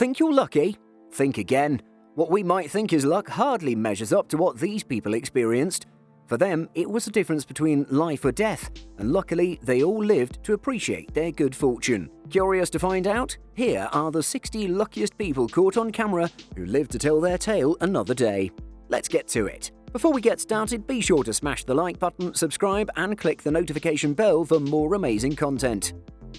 Think you're lucky? Think again. What we might think is luck hardly measures up to what these people experienced. For them, it was a difference between life or death, and luckily they all lived to appreciate their good fortune. Curious to find out? Here are the 60 luckiest people caught on camera who lived to tell their tale another day. Let's get to it. Before we get started, be sure to smash the like button, subscribe, and click the notification bell for more amazing content.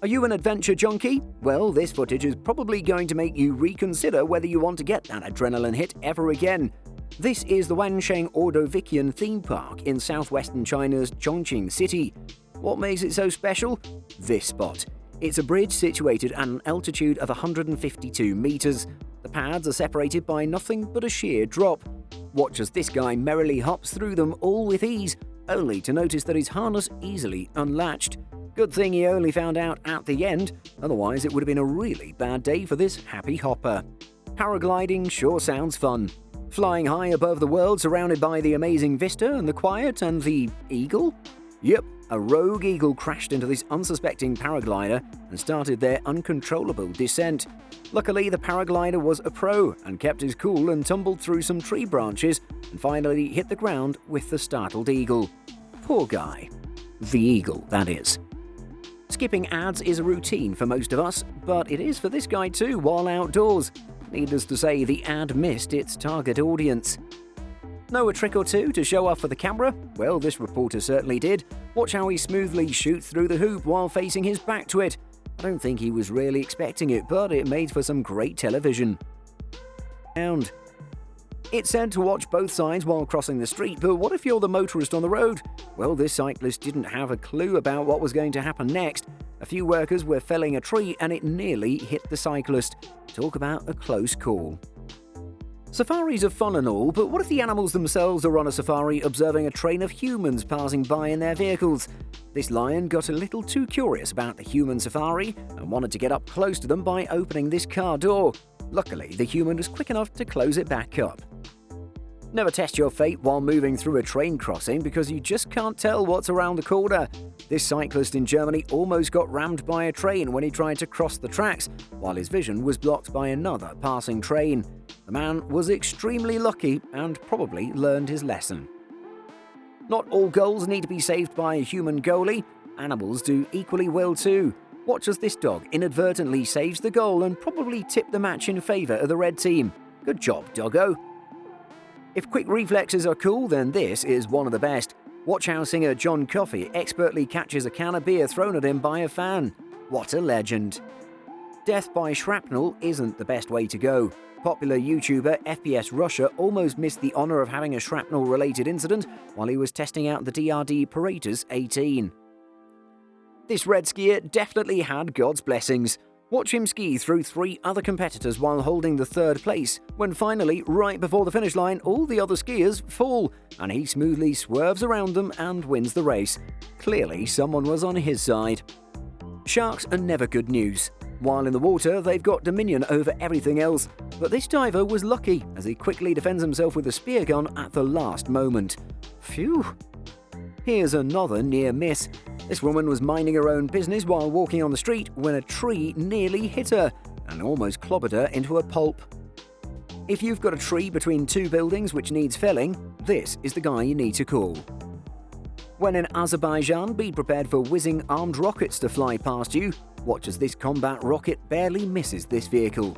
Are you an adventure junkie? Well, this footage is probably going to make you reconsider whether you want to get that adrenaline hit ever again. This is the Wansheng Ordovician theme park in southwestern China's Chongqing city. What makes it so special? This spot. It's a bridge situated at an altitude of 152 meters. The pads are separated by nothing but a sheer drop. Watch as this guy merrily hops through them all with ease, only to notice that his harness easily unlatched. Good thing he only found out at the end, otherwise it would have been a really bad day for this happy hopper. Paragliding sure sounds fun. Flying high above the world surrounded by the amazing vista and the quiet and the eagle? Yep, a rogue eagle crashed into this unsuspecting paraglider and started their uncontrollable descent. Luckily, the paraglider was a pro and kept his cool and tumbled through some tree branches and finally hit the ground with the startled eagle. Poor guy. The eagle, that is. Skipping ads is a routine for most of us, but it is for this guy too while outdoors. Needless to say, the ad missed its target audience. Know a trick or two to show off for the camera? Well, this reporter certainly did. Watch how he smoothly shoots through the hoop while facing his back to it. I don't think he was really expecting it, but it made for some great television. It's said to watch both sides while crossing the street, but what if you're the motorist on the road? Well, this cyclist didn't have a clue about what was going to happen next. A few workers were felling a tree and it nearly hit the cyclist. Talk about a close call. Safaris are fun and all, but what if the animals themselves are on a safari observing a train of humans passing by in their vehicles? This lion got a little too curious about the human safari and wanted to get up close to them by opening this car door. Luckily, the human was quick enough to close it back up. Never test your fate while moving through a train crossing because you just can't tell what's around the corner. This cyclist in Germany almost got rammed by a train when he tried to cross the tracks, while his vision was blocked by another passing train. The man was extremely lucky and probably learned his lesson. Not all goals need to be saved by a human goalie. Animals do equally well too. Watch as this dog inadvertently saves the goal and probably tipped the match in favour of the red team. Good job, doggo. If quick reflexes are cool, then this is one of the best. Watch how singer John Coffey expertly catches a can of beer thrown at him by a fan. What a legend. Death by shrapnel isn't the best way to go. Popular YouTuber FPS Russia almost missed the honour of having a shrapnel-related incident while he was testing out the DRD Paratus 18. This red skier definitely had God's blessings. Watch him ski through 3 other competitors while holding the 3rd place, when finally, right before the finish line, all the other skiers fall, and he smoothly swerves around them and wins the race. Clearly, someone was on his side. Sharks are never good news. While in the water, they've got dominion over everything else, but this diver was lucky as he quickly defends himself with a spear gun at the last moment. Phew! Here's another near miss. This woman was minding her own business while walking on the street when a tree nearly hit her and almost clobbered her into a pulp. If you've got a tree between 2 buildings which needs felling, this is the guy you need to call. When in Azerbaijan, be prepared for whizzing armed rockets to fly past you. Watch as this combat rocket barely misses this vehicle.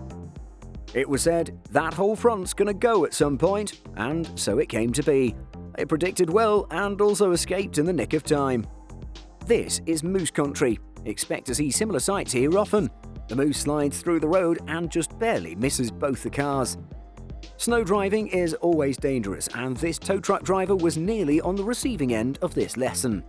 It was said, that whole front's gonna go at some point, and so it came to be. It predicted well and also escaped in the nick of time. This is moose country. Expect to see similar sights here often. The moose slides through the road and just barely misses both the cars. Snow driving is always dangerous, and this tow truck driver was nearly on the receiving end of this lesson.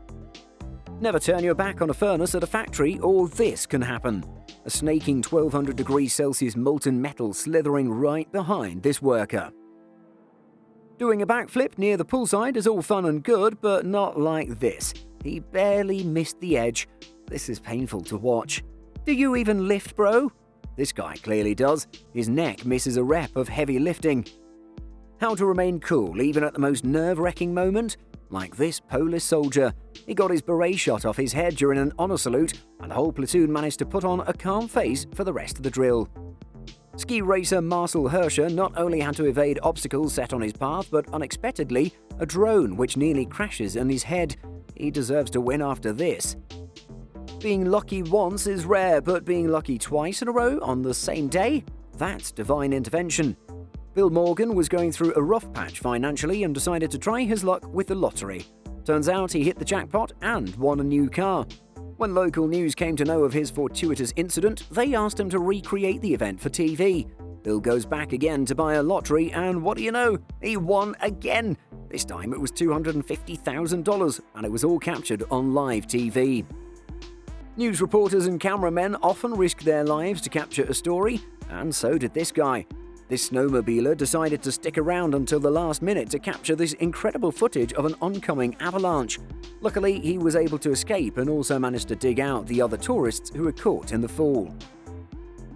Never turn your back on a furnace at a factory or this can happen. A snaking 1200 degrees Celsius molten metal slithering right behind this worker. Doing a backflip near the poolside is all fun and good, but not like this. He barely missed the edge. This is painful to watch. Do you even lift, bro? This guy clearly does. His neck misses a rep of heavy lifting. How to remain cool even at the most nerve-wracking moment? Like this Polish soldier. He got his beret shot off his head during an honour salute, and the whole platoon managed to put on a calm face for the rest of the drill. Ski racer Marcel Hirscher not only had to evade obstacles set on his path, but unexpectedly, a drone which nearly crashes in his head. He deserves to win after this. Being lucky once is rare, but being lucky twice in a row on the same day? That's divine intervention. Bill Morgan was going through a rough patch financially and decided to try his luck with the lottery. Turns out he hit the jackpot and won a new car. When local news came to know of his fortuitous incident, they asked him to recreate the event for TV. Bill goes back again to buy a lottery, and what do you know? He won again! This time it was $250,000, and it was all captured on live TV. News reporters and cameramen often risk their lives to capture a story, and so did this guy. This snowmobiler decided to stick around until the last minute to capture this incredible footage of an oncoming avalanche. Luckily, he was able to escape and also managed to dig out the other tourists who were caught in the fall.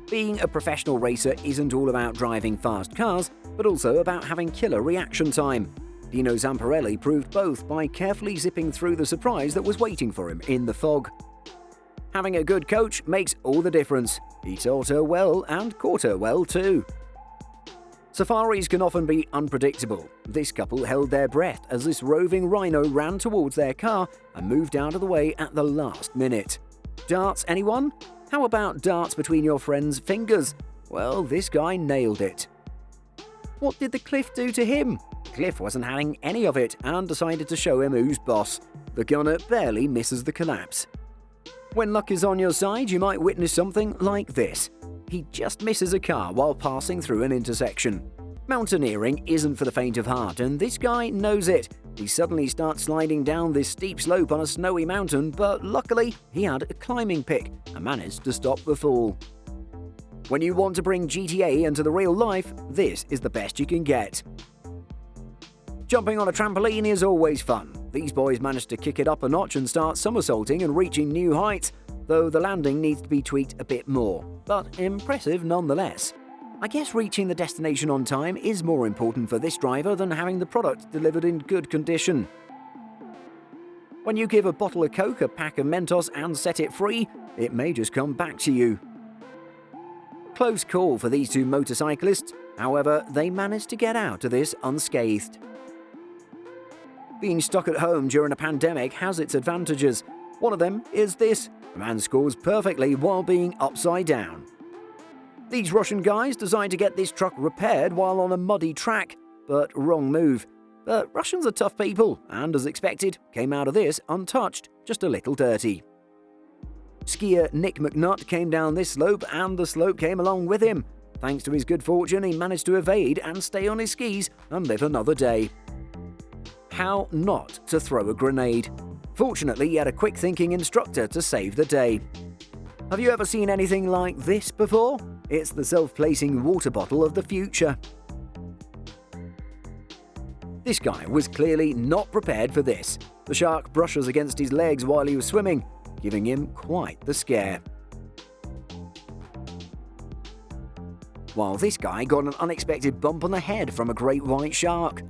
Being a professional racer isn't all about driving fast cars, but also about having killer reaction time. Dino Zamparelli proved both by carefully zipping through the surprise that was waiting for him in the fog. Having a good coach makes all the difference. He taught her well and caught her well too. Safaris can often be unpredictable. This couple held their breath as this roving Rhino ran towards their car and moved out of the way at the last minute. Darts, anyone? How about darts between your friend's fingers? Well, this guy nailed it. What did the Cliff do to him? Cliff wasn't having any of it and decided to show him who's boss. The gunner barely misses the collapse. When luck is on your side, you might witness something like this. He just misses a car while passing through an intersection. Mountaineering isn't for the faint of heart, and this guy knows it. He suddenly starts sliding down this steep slope on a snowy mountain, but luckily he had a climbing pick and managed to stop the fall. When you want to bring GTA into the real life, this is the best you can get. Jumping on a trampoline is always fun. These boys managed to kick it up a notch and start somersaulting and reaching new heights, though the landing needs to be tweaked a bit more, but impressive nonetheless. I guess reaching the destination on time is more important for this driver than having the product delivered in good condition. When you give a bottle of Coke a pack of Mentos and set it free, it may just come back to you. Close call for these two motorcyclists, however, they managed to get out of this unscathed. Being stuck at home during a pandemic has its advantages. One of them is this: a man scores perfectly while being upside down. These Russian guys decide to get this truck repaired while on a muddy track, but wrong move. But Russians are tough people, and as expected, came out of this untouched, just a little dirty. Skier Nick McNutt came down this slope, and the slope came along with him. Thanks to his good fortune, he managed to evade and stay on his skis and live another day. How not to throw a grenade? Fortunately, he had a quick-thinking instructor to save the day. Have you ever seen anything like this before? It's the self-placing water bottle of the future. This guy was clearly not prepared for this. The shark brushes against his legs while he was swimming, giving him quite the scare. While this guy got an unexpected bump on the head from a great white shark.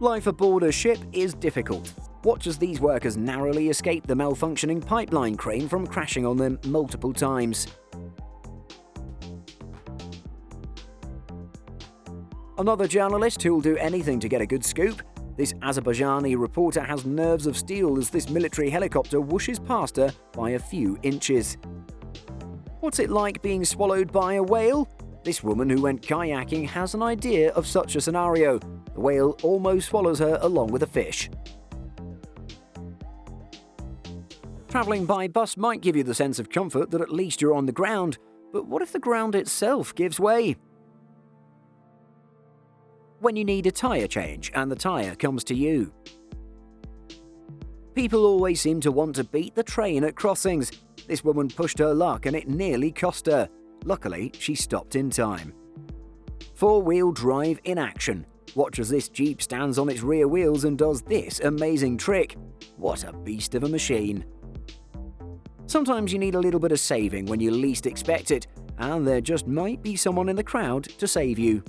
Life aboard a ship is difficult. Watch as these workers narrowly escape the malfunctioning pipeline crane from crashing on them multiple times. Another journalist who'll do anything to get a good scoop. This Azerbaijani reporter has nerves of steel as this military helicopter whooshes past her by a few inches. What's it like being swallowed by a whale? This woman who went kayaking has an idea of such a scenario. The whale almost swallows her along with a fish. Travelling by bus might give you the sense of comfort that at least you're on the ground, but what if the ground itself gives way? When you need a tyre change and the tyre comes to you. People always seem to want to beat the train at crossings. This woman pushed her luck and it nearly cost her. Luckily, she stopped in time. Four-wheel drive in action. Watch as this Jeep stands on its rear wheels and does this amazing trick. What a beast of a machine. Sometimes you need a little bit of saving when you least expect it, and there just might be someone in the crowd to save you.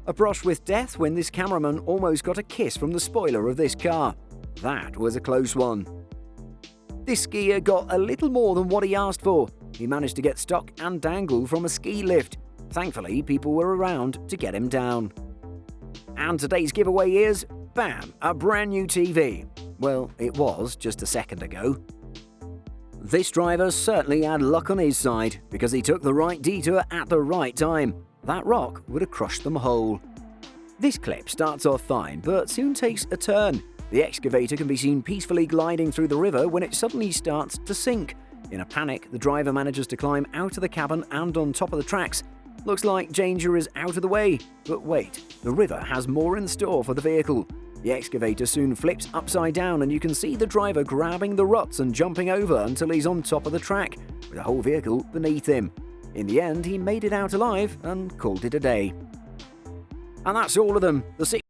A brush with death when this cameraman almost got a kiss from the spoiler of this car. That was a close one. This skier got a little more than what he asked for. He managed to get stuck and dangle from a ski lift. Thankfully, people were around to get him down. And today's giveaway is, bam, a brand new TV. Well, it was just a second ago. This driver certainly had luck on his side because he took the right detour at the right time. That rock would have crushed them whole. This clip starts off fine, but soon takes a turn. The excavator can be seen peacefully gliding through the river when it suddenly starts to sink. In a panic, the driver manages to climb out of the cabin and on top of the tracks. Looks like danger is out of the way, but wait, the river has more in store for the vehicle. The excavator soon flips upside down and you can see the driver grabbing the ruts and jumping over until he's on top of the track, with the whole vehicle beneath him. In the end, he made it out alive and called it a day. And that's all of them. The